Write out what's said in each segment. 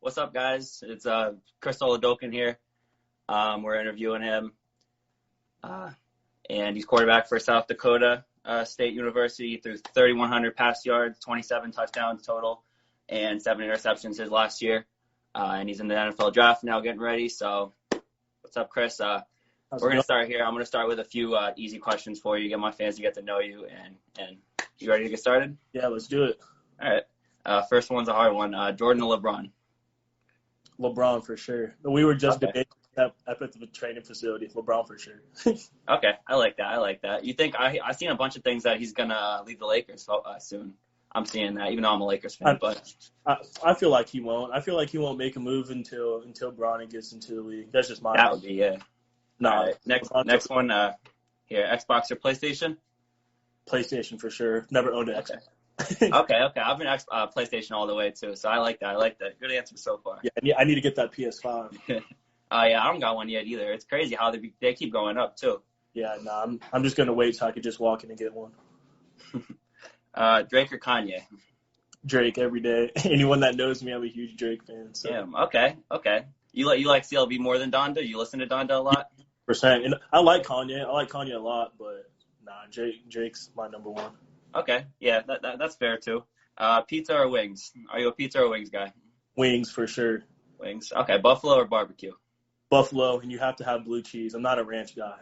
What's up, guys? It's Chris Oladokun here. We're interviewing him, and he's quarterback for South Dakota State University. He threw 3,100 pass yards, 27 touchdowns total, and 7 interceptions his last year. And he's in the NFL draft now, getting ready. So, what's up, Chris? We're gonna start here. I'm gonna start with a few easy questions for you, get my fans to get to know you, and you ready to get started? Yeah, let's do it. All right. First one's a hard one. Jordan or LeBron? LeBron for sure. We were just debating at the training facility. LeBron for sure. Okay, I like that. You think I've seen a bunch of things that he's gonna leave the Lakers soon. I'm seeing that, even though I'm a Lakers fan. I feel like he won't. I feel like he won't make a move until Bronny gets into the league. That's just my. That would be No. Right. Next one. Here, Xbox or PlayStation? PlayStation for sure. Never owned an Xbox. Okay. I've been PlayStation all the way too, so I like that. Good answer so far. Yeah, I need to get that PS5. Yeah, I don't got one yet either. It's crazy how they keep going up too. Yeah, no, I'm just gonna wait till I could just walk in and get one. Drake or Kanye? Drake every day. Anyone that knows me, I'm a huge Drake fan. So. Damn. Okay. You like CLB more than Donda? You listen to Donda a lot? %. And I like Kanye. I like Kanye a lot, but Drake's my number one. Okay. Yeah, that's fair too. Pizza or wings? Are you a pizza or wings guy? Wings for sure. Wings. Okay. Buffalo or barbecue? Buffalo, and you have to have blue cheese. I'm not a ranch guy.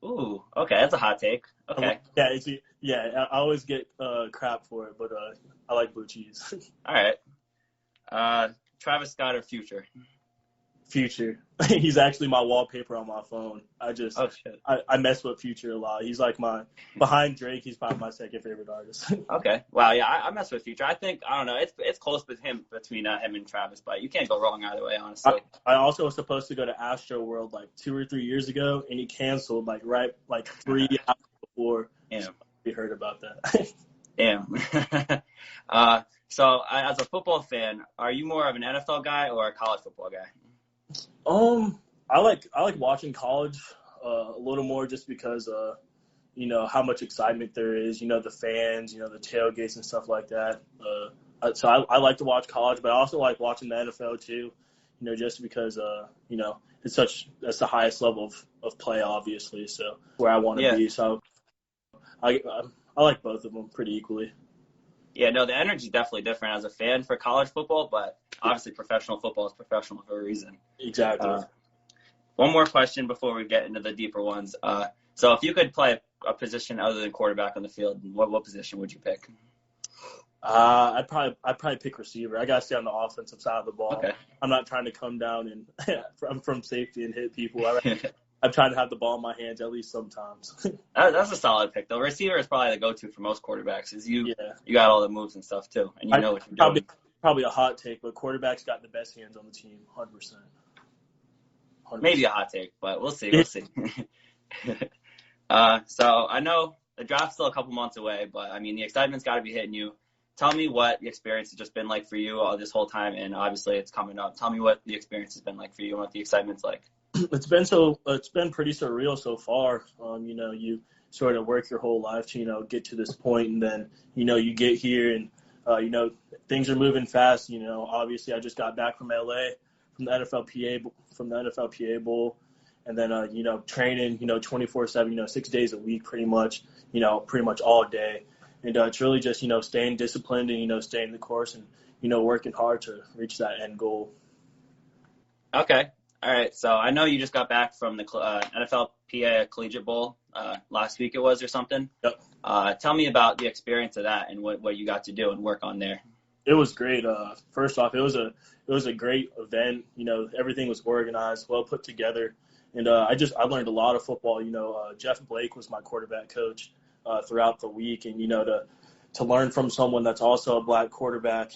Ooh. Okay, that's a hot take. Okay. I always get crap for it, but I like blue cheese. All right. Travis Scott or Future? Future. He's actually my wallpaper on my phone. I mess with Future a lot. He's like behind Drake, he's probably my second favorite artist. Okay. Wow, yeah, I mess with Future. I don't know, it's close between him and Travis, but you can't go wrong either way, honestly. I also was supposed to go to Astro World like 2 or 3 years ago, and he canceled 3 hours before. Damn. We heard about that. Damn. So as a football fan, are you more of an NFL guy or a college football guy? I like watching college a little more just because how much excitement there is, the fans, the tailgates and stuff like that. So I like to watch college, but I also like watching the NFL too, just because that's the highest level of play, obviously. So where I want to be. So I like both of them pretty equally. Yeah, no, the energy is definitely different as a fan for college football, but obviously professional football is professional for a reason. Exactly. One more question before we get into the deeper ones. So if you could play a position other than quarterback on the field, what position would you pick? I'd probably pick receiver. I got to stay on the offensive side of the ball. Okay. I'm not trying to come down and from safety and hit people. I'm trying to have the ball in my hands at least sometimes. That's a solid pick, though. Receiver is probably the go-to for most quarterbacks. You got all the moves and stuff, too, and you know what you're doing. Probably a hot take, but quarterback's got the best hands on the team, 100%. Maybe a hot take, but we'll see. So I know the draft's still a couple months away, but, I mean, the excitement's got to be hitting you. Tell me what the experience has just been like for you all this whole time, and obviously it's coming up. Tell me what the experience has been like for you and what the excitement's like. It's been pretty surreal so far. You sort of work your whole life to, get to this point, and then, you get here and, things are moving fast. Obviously I just got back from LA from the NFLPA Bowl, and then, training, 24/7, 6 days a week, pretty much all day. And it's really just, staying disciplined and, staying the course and, working hard to reach that end goal. Okay. All right, so I know you just got back from the NFLPA Collegiate Bowl last week it was or something. Yep. Tell me about the experience of that and what you got to do and work on there. It was great. First off, it was a great event. Everything was organized, well put together, and I learned a lot of football. Jeff Blake was my quarterback coach throughout the week, and to learn from someone that's also a black quarterback,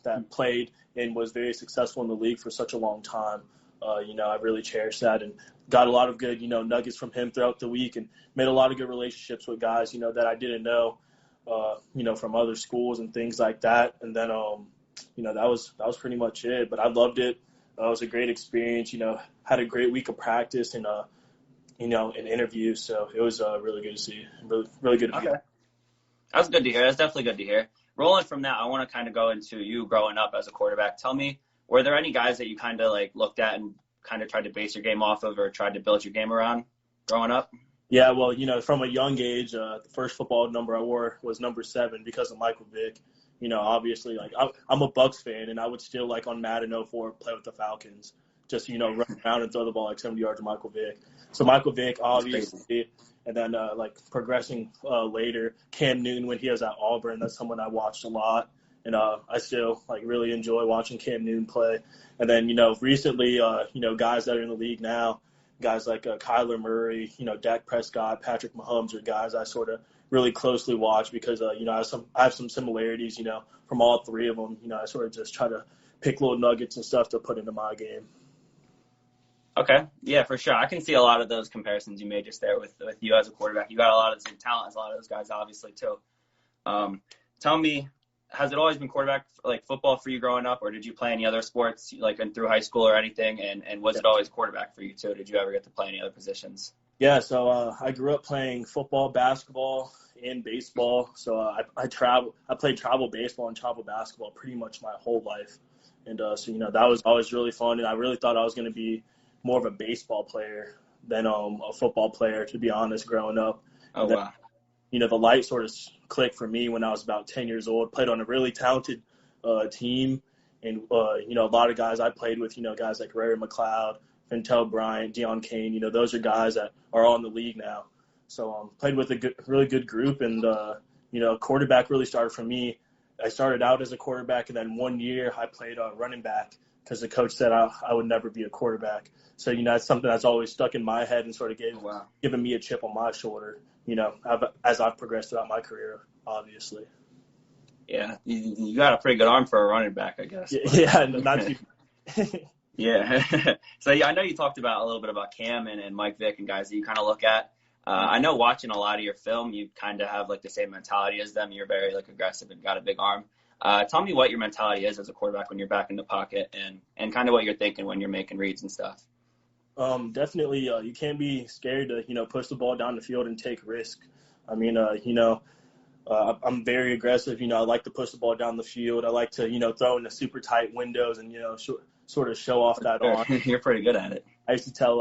that played and was very successful in the league for such a long time. I really cherished that and got a lot of good, nuggets from him throughout the week and made a lot of good relationships with guys, that I didn't know, from other schools and things like that. And then, that was pretty much it. But I loved it. It was a great experience, had a great week of practice and, an interview. So it was really good to see. Really good to be. Okay. That's good to hear. That's definitely good to hear. Rolling from that, I want to kind of go into you growing up as a quarterback. Tell me were there any guys that you kind of like looked at and kind of tried to base your game off of or tried to build your game around growing up? Yeah, well, from a young age, the first football number I wore was number 7 because of Michael Vick. Obviously, like I'm a Bucks fan, and I would still, like on Madden 04, play with the Falcons. Just, run around and throw the ball like 70 yards to Michael Vick. So Michael Vick, obviously, and then like progressing later, Cam Newton when he was at Auburn, that's someone I watched a lot. And I still like really enjoy watching Cam Newton play. And then, recently, guys that are in the league now, guys like Kyler Murray, Dak Prescott, Patrick Mahomes are guys I sort of really closely watch because, I have some similarities, from all 3 of them. I sort of just try to pick little nuggets and stuff to put into my game. Okay. Yeah, for sure. I can see a lot of those comparisons you made just there with you as a quarterback. You got a lot of the same talent as a lot of those guys, obviously, too. Tell me, has it always been quarterback, like football for you growing up, or did you play any other sports, like through high school or anything? And was it always quarterback for you, too? Did you ever get to play any other positions? Yeah, so I grew up playing football, basketball, and baseball. So I played travel baseball and travel basketball pretty much my whole life. And so, that was always really fun. And I really thought I was going to be more of a baseball player than a football player, to be honest, growing up. Oh, then, wow. The light sort of clicked for me when I was about 10 years old. Played on a really talented team. And, a lot of guys I played with, guys like Ray McLeod, Ventel Bryant, Deion Kane, those are guys that are all in the league now. So played with a really good group. And, quarterback really started for me. I started out as a quarterback, and then 1 year I played running back because the coach said I would never be a quarterback. So, that's something that's always stuck in my head and sort of given me a chip on my shoulder, as I've progressed throughout my career, obviously. Yeah, you got a pretty good arm for a running back, I guess. Yeah, not too. Yeah. So, yeah, I know you talked about a little bit about Cam and Mike Vick and guys that you kind of look at. I know watching a lot of your film, you kind of have like the same mentality as them. You're very like aggressive and got a big arm. Tell me what your mentality is as a quarterback when you're back in the pocket and kind of what you're thinking when you're making reads and stuff. Definitely, you can't be scared to, push the ball down the field and take risk. I mean, I'm very aggressive. I like to push the ball down the field. I like to, throw in the super tight windows and, sort of show off that arm. You're pretty good at it. I used to tell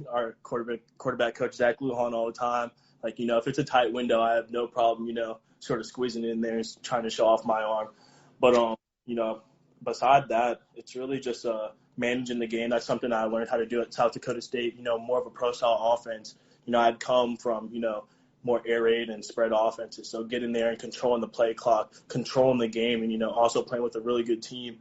our quarterback coach, Zach Lujan, all the time, like, if it's a tight window, I have no problem, sort of squeezing it in there and trying to show off my arm. But, beside that, it's really just managing the game. That's something I learned how to do at South Dakota State, more of a pro-style offense. I'd come from, more air raid and spread offenses. So getting there and controlling the play clock, controlling the game, and, also playing with a really good team,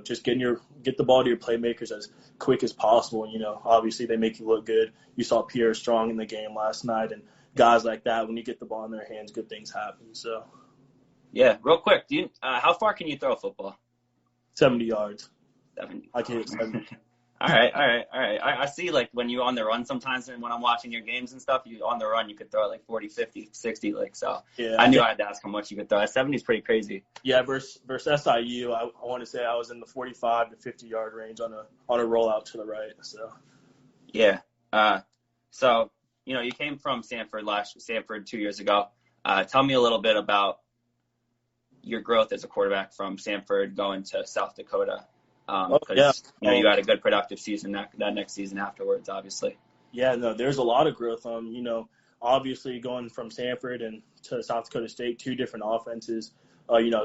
just get the ball to your playmakers as quick as possible. Obviously they make you look good. You saw Pierre Strong in the game last night, and guys like that, when you get the ball in their hands, good things happen. So, yeah, real quick, how far can you throw a football? 70 yards. 70. I can hit 70. All right. I see, like, when you're on the run sometimes, and when I'm watching your games and stuff, you on the run, you could throw like 40, 50, 60, like, so. Yeah, I knew I had to ask how much you could throw. 70 is pretty crazy. Yeah, versus SIU, I want to say I was in the 45 to 50-yard range on a rollout to the right, so. Yeah. So, you came from Sanford 2 years ago. Tell me a little bit about your growth as a quarterback from Sanford going to South Dakota. Because you got a good productive season that next season afterwards, obviously. Yeah, no, there's a lot of growth. Obviously going from Sanford and to South Dakota State, 2 different offenses.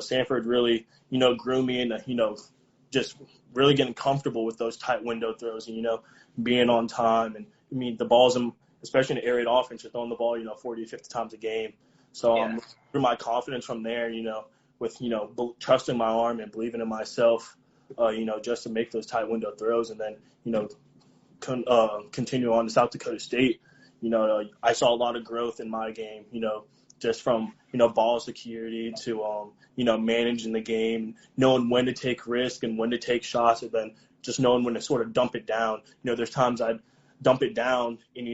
Sanford really, grew me into, just really getting comfortable with those tight window throws and, being on time. And I mean, the balls, especially in an air raid offense, you're throwing the ball, 40 to 50 times a game. So through my confidence from there, with, trusting my arm and believing in myself, just to make those tight window throws, and then, continue on to South Dakota State. I saw a lot of growth in my game, just from, ball security to, managing the game, knowing when to take risk and when to take shots, and then just knowing when to sort of dump it down. There's times I'd dump it down and,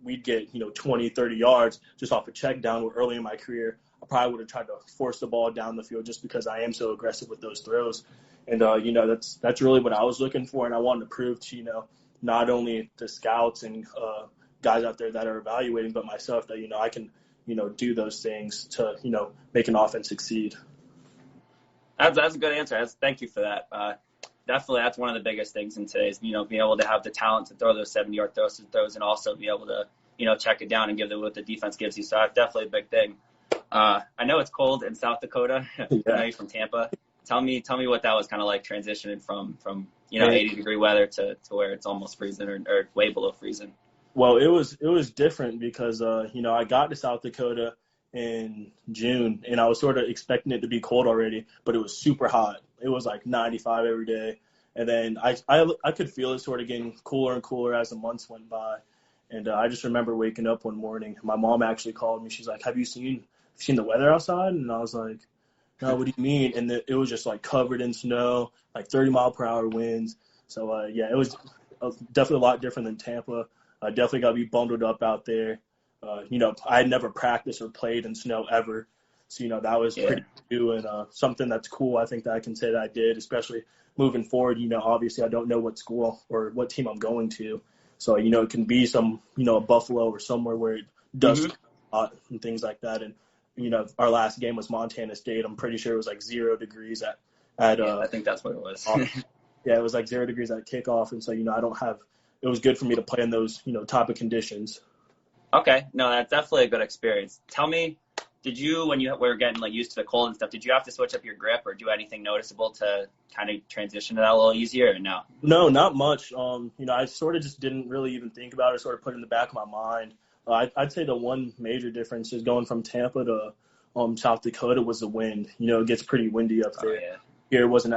we'd get, 20, 30 yards just off a check down. Where early in my career, I probably would have tried to force the ball down the field just because I am so aggressive with those throws. And, that's really what I was looking for. And I wanted to prove to, not only the scouts and guys out there that are evaluating, but myself that, I can, do those things to, make an offense succeed. That's a good answer. Thank you for that. definitely that's one of the biggest things in today's, being able to have the talent to throw those 70-yard throws and also be able to, check it down and give what the defense gives you. So that's definitely a big thing. I know it's cold in South Dakota. I know you're from Tampa. Tell me what that was kind of like transitioning from 80-degree weather to where it's almost freezing or way below freezing. Well, it was different because I got to South Dakota in June and I was sort of expecting it to be cold already, but it was super hot. It was like 95 every day, and then I could feel it sort of getting cooler and cooler as the months went by. And I just remember waking up one morning. My mom actually called me. She's like, "Have you seen the weather outside?" And I was like, "No, what do you mean?" And it was just like covered in snow, like 30-mile-per-hour winds. So it was definitely a lot different than Tampa. I definitely got to be bundled up out there. I had never practiced or played in snow ever. So, that was pretty new and something that's cool. I think that I can say that I did, especially moving forward. Obviously I don't know what school or what team I'm going to. So, it can be some, a Buffalo or somewhere where it does a lot and things like that. And, our last game was Montana State. I'm pretty sure it was like 0 degrees at I think that's what it was. Yeah, it was like 0 degrees at kickoff. And so, it was good for me to play in those, type of conditions. Okay. No, that's definitely a good experience. Tell me, did you, when you were getting used to the cold and stuff, did you have to switch up your grip or do anything noticeable to kind of transition to that a little easier or no? No, not much. I sort of just didn't really even think about it, sort of put it in the back of my mind. I'd say the one major difference is going from Tampa to South Dakota was the wind. It gets pretty windy up there. Oh, yeah. Here it wasn't,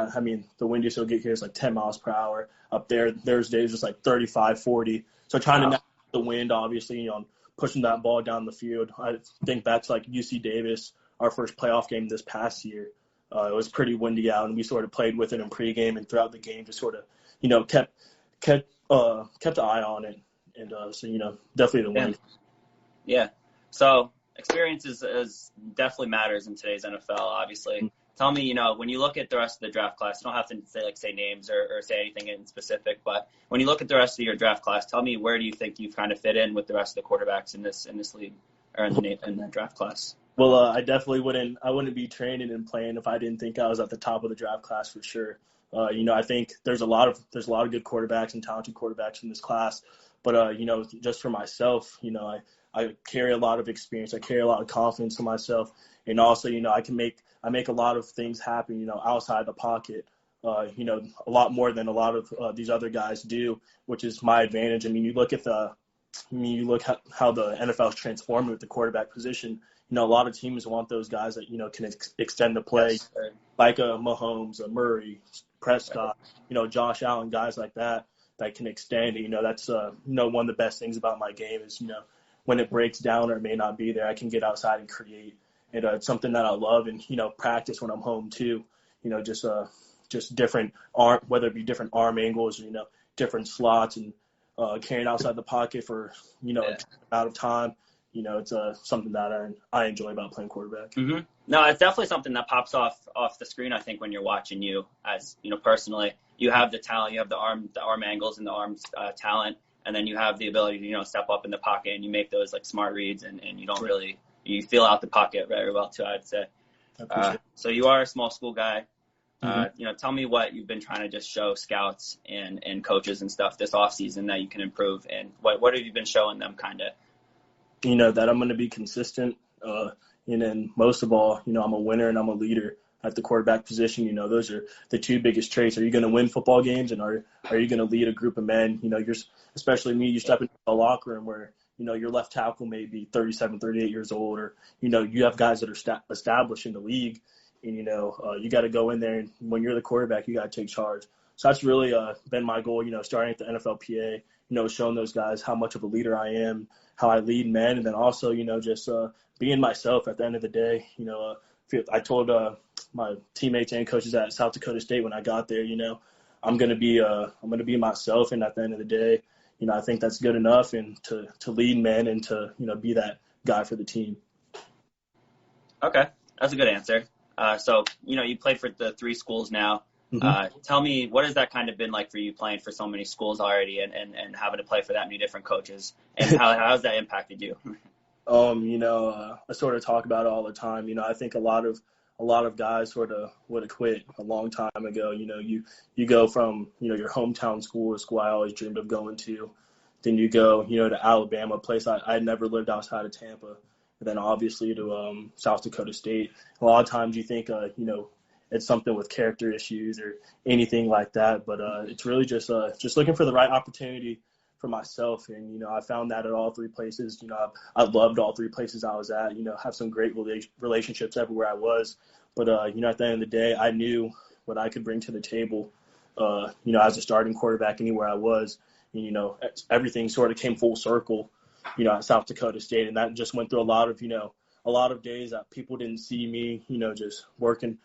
the windiest you'll get here is like 10 miles per hour. Up there's days just like 35, 40. So trying to navigate the wind, obviously, pushing that ball down the field. I think back to like UC Davis, our first playoff game this past year. It was pretty windy out, and we sort of played with it in pregame and throughout the game, just sort of, kept an eye on it. And definitely the wind. Yeah. So experience is definitely matters in today's NFL, obviously. Mm-hmm. Tell me, when you look at the rest of the draft class, you don't have to say names or say anything in specific, but when you look at the rest of your draft class, tell me where do you think you've kind of fit in with the rest of the quarterbacks in this league or in the draft class? Well, I definitely wouldn't be training and playing if I didn't think I was at the top of the draft class for sure. I think there's a lot of good quarterbacks and talented quarterbacks in this class, but just for myself, I carry a lot of experience. I carry a lot of confidence in myself, and also, I make a lot of things happen, outside the pocket, a lot more than a lot of these other guys do, which is my advantage. You look at how the NFL is transforming with the quarterback position. A lot of teams want those guys that, can extend the play, yes, like a Mahomes, a Murray, Prescott, Josh Allen, guys like that can extend it. That's, one of the best things about my game is, when it breaks down or it may not be there, I can get outside and create. And it's something that I love and, practice when I'm home too, just different arm, whether it be different arm angles or, different slots and carrying outside the pocket for, out of time. It's something that I enjoy about playing quarterback. Mm-hmm. No, it's definitely something that pops off the screen, I think, when you're watching you as, personally. You have the talent, you have the arm angles and the arm talent, and then you have the ability to, step up in the pocket and you make those smart reads and you don't really – you feel out the pocket very well too, I'd say. So you are a small school guy. Mm-hmm. Tell me what you've been trying to just show scouts and coaches and stuff this offseason that you can improve, and what have you been showing them kind of? That I'm going to be consistent, and then most of all, I'm a winner and I'm a leader at the quarterback position. Those are the two biggest traits. Are you going to win football games, and are you going to lead a group of men? Especially me, you step into a locker room where your left tackle may be 37, 38 years old, or, you have guys that are established in the league, and, you got to go in there, and when you're the quarterback, you got to take charge. So that's really been my goal, starting at the NFLPA, showing those guys how much of a leader I am, how I lead men, and then also, just being myself at the end of the day. I told my teammates and coaches at South Dakota State when I got there, I'm going to be myself, and at the end of the day, I think that's good enough, and to lead men and to, be that guy for the team. Okay. That's a good answer. So, you played for the 3 schools now. Mm-hmm. Tell me, what has that kind of been like for you playing for so many schools already and having to play for that many different coaches? And how has that impacted you? I sort of talk about it all the time. I think a lot of a lot of guys sort of would have quit a long time ago. You go from, your hometown school, a school I always dreamed of going to. Then you go, to Alabama, a place I had never lived outside of Tampa. And then obviously to South Dakota State. A lot of times you think, it's something with character issues or anything like that. But it's really just looking for the right opportunity for myself. And, I found that at all three places. I loved all three places I was at, have some great relationships everywhere I was. But, at the end of the day, I knew what I could bring to the table, as a starting quarterback anywhere I was. And, everything sort of came full circle, at South Dakota State. And that just went through a lot of days that people didn't see me, just working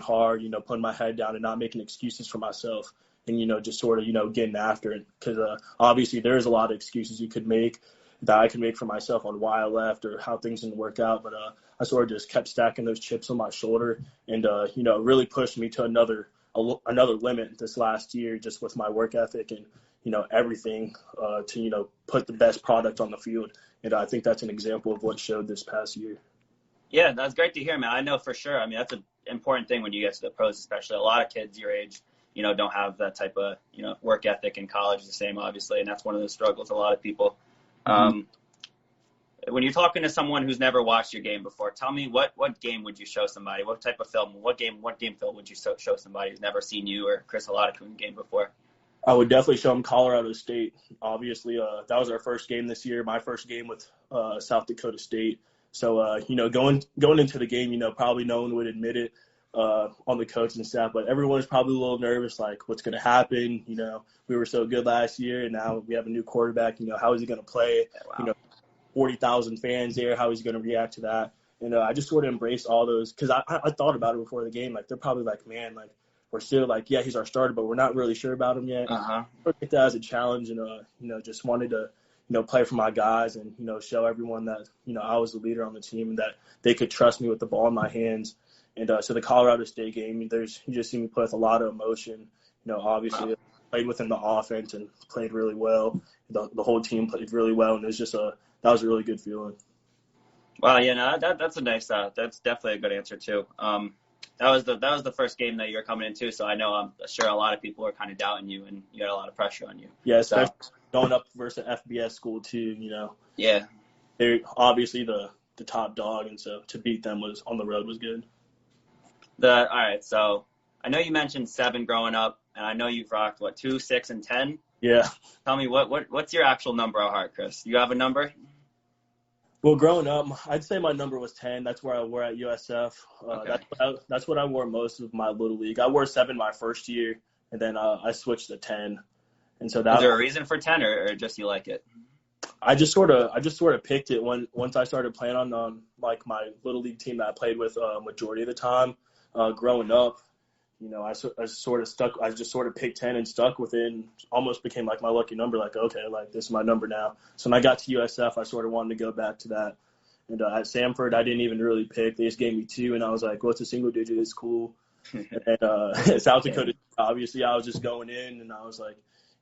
hard, putting my head down and not making excuses for myself. And, just sort of, getting after it. Because obviously there's a lot of excuses you could make that I could make for myself on why I left or how things didn't work out. But I sort of just kept stacking those chips on my shoulder and, it really pushed me to another limit this last year just with my work ethic and, everything to, put the best product on the field. And I think that's an example of what showed this past year. Yeah, that's great to hear, man. I know for sure. I mean, that's an important thing when you get to the pros, especially. A lot of kids your age, don't have that type of, work ethic in college the same, obviously. And that's one of the struggles a lot of people. When you're talking to someone who's never watched your game before, tell me what game would you show somebody? What type of film, what game film would you show somebody who's never seen you or Chris Oladokun game before? I would definitely show them Colorado State. Obviously, that was our first game this year, my first game with South Dakota State. So, going into the game, probably no one would admit it on the coaching staff, but everyone's probably a little nervous, like what's going to happen. We were so good last year, and now we have a new quarterback. How is he going to play? Wow. 40,000 fans there. How is he going to react to that? And I just sort of embraced all those because I thought about it before the game. Like, they're probably like, man, like, we're still like, yeah, he's our starter, but we're not really sure about him yet. I took that as a challenge and, just wanted to, play for my guys and, show everyone that, I was the leader on the team and that they could trust me with the ball in my hands. And so the Colorado State game, you just see me play with a lot of emotion. Obviously played within the offense and played really well. The whole team played really well, and it was just that was a really good feeling. Well, yeah, no, that's a nice. That's definitely a good answer too. That was the first game that you're coming into, so I'm sure a lot of people are kind of doubting you, and you got a lot of pressure on you. Yeah, especially going up versus an FBS school too. Yeah, they're obviously the top dog, and so to beat them on the road was good. All right, so I know you mentioned 7 growing up, and I know you've rocked 2, 6, and 10. Yeah. Tell me what's your actual number at heart, Chris? You have a number? Well, growing up, I'd say my number was 10. That's where I wore at USF. Okay. That's what I wore most of my little league. I wore 7 my first year, and then I switched to 10. And so Is there a reason for 10, or just you like it? I just sort of picked it once I started playing on like my little league team that I played with majority of the time. Growing up, I just sort of picked 10 and stuck with it and almost became like my lucky number. Like, okay, like this is my number now. So when I got to USF, I sort of wanted to go back to that. And at Samford, I didn't even really pick. They just gave me 2, and I was like, what's a single digit? It's cool. And South Dakota, obviously, I was just going in, and I was like,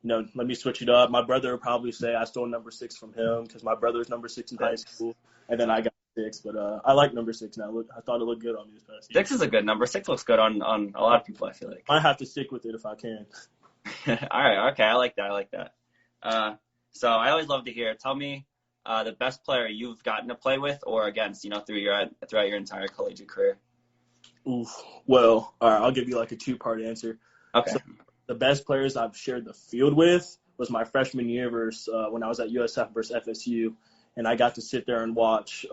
let me switch it up. My brother would probably say I stole number 6 from him because my brother was number 6 in high school, and then I got 6. But I like number 6 now. I thought it looked good on me this past year. 6 is a good number. 6 looks good on a lot of people, I feel like. I have to stick with it if I can. All right. Okay. I like that. So I always love to hear. Tell me the best player you've gotten to play with or against, throughout your entire collegiate career. Oof. Well, all right. I'll give you like a 2-part answer. Okay. So, the best players I've shared the field with was my freshman year when I was at USF versus FSU. And I got to sit there and watch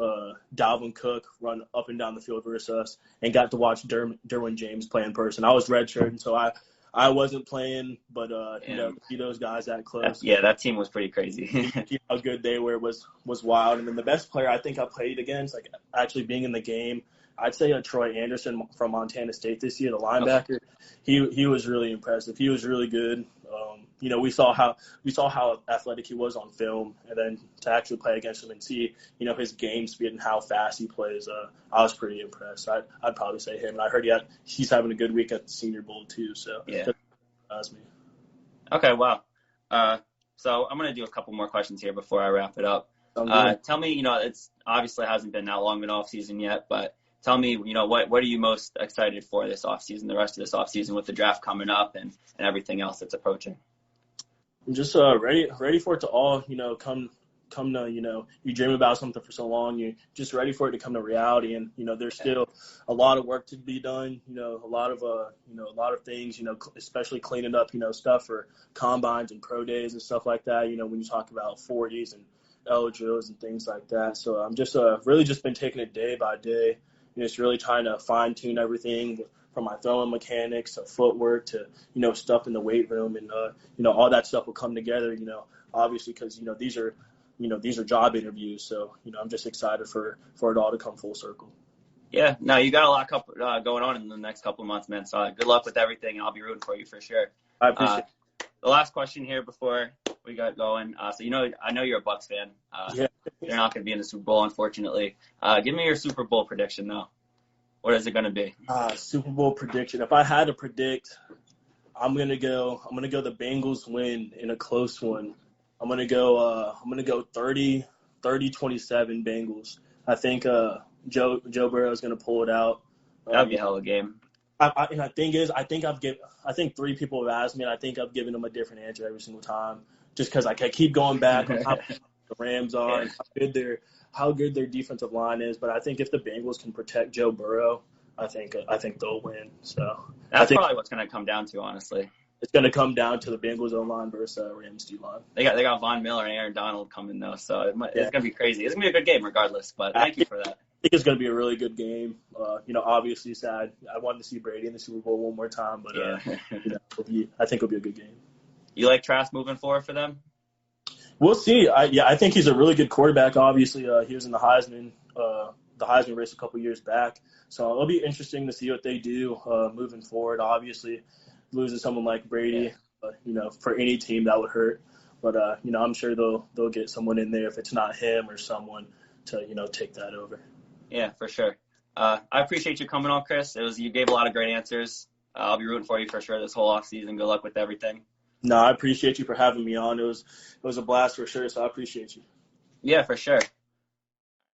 Dalvin Cook run up and down the field versus us and got to watch Derwin James play in person. I was redshirting, so I wasn't playing, but, to see those guys that close. Yeah, that team was pretty crazy. How good they were was wild. And then the best player I think I played against, like actually being in the game, I'd say Troy Anderson from Montana State this year, the linebacker. He was really impressive. He was really good. We saw how athletic he was on film, and then to actually play against him and see, his game speed and how fast he plays, I was pretty impressed. I'd probably say him. And I heard he's having a good week at the Senior Bowl too. So yeah, that's me. Okay, wow. So I'm gonna do a couple more questions here before I wrap it up. Tell me, it's obviously hasn't been that long of an off season yet, but tell me, what are you most excited for this offseason, the rest of this offseason with the draft coming up and everything else that's approaching? I'm just ready for it to all, come to, you dream about something for so long, you're just ready for it to come to reality. And, there's still a lot of work to be done, a lot of things, especially cleaning up, stuff for combines and pro days and stuff like that, when you talk about 40s and L drills and things like that. So I'm just really just been taking it day by day, just really trying to fine tune everything from my throwing mechanics to footwork to, stuff in the weight room. And, all that stuff will come together, obviously, because, these are job interviews. So, I'm just excited for it all to come full circle. Yeah, no, you got a lot going on in the next couple of months, man. So good luck with everything. I'll be rooting for you for sure. I appreciate it. The last question here before we got going. So, I know you're a Bucs fan. Yeah. You're not going to be in the Super Bowl, unfortunately. Give me your Super Bowl prediction, though. What is it going to be? Super Bowl prediction. If I had to predict, I'm gonna go the Bengals win in a close one. I'm gonna go 30-27 Bengals. I think Joe Burrow is gonna pull it out. That'd be a hell of a game. And the thing is, I think 3 people have asked me, and I think I've given them a different answer every single time, just because I keep going back on how the Rams are and how good their defensive line is. But I think if the Bengals can protect Joe Burrow, I think they'll win. So that's probably what's going to come down to, honestly. It's going to come down to the Bengals O-line versus Rams D-line. They got Von Miller and Aaron Donald coming, though, so it's going to be crazy. It's going to be a good game regardless, but thank you for that. I think it's going to be a really good game. Obviously sad. I wanted to see Brady in the Super Bowl one more time, but I think it'll be a good game. You like Trask moving forward for them? We'll see. I think he's a really good quarterback. Obviously, he was in the Heisman race a couple years back. So it'll be interesting to see what they do moving forward. Obviously, losing someone like Brady, for any team that would hurt. But I'm sure they'll get someone in there if it's not him or someone to take that over. Yeah, for sure. I appreciate you coming on, Chris. You gave a lot of great answers. I'll be rooting for you for sure this whole off season. Good luck with everything. No, I appreciate you for having me on. It was a blast for sure. So I appreciate you. Yeah, for sure.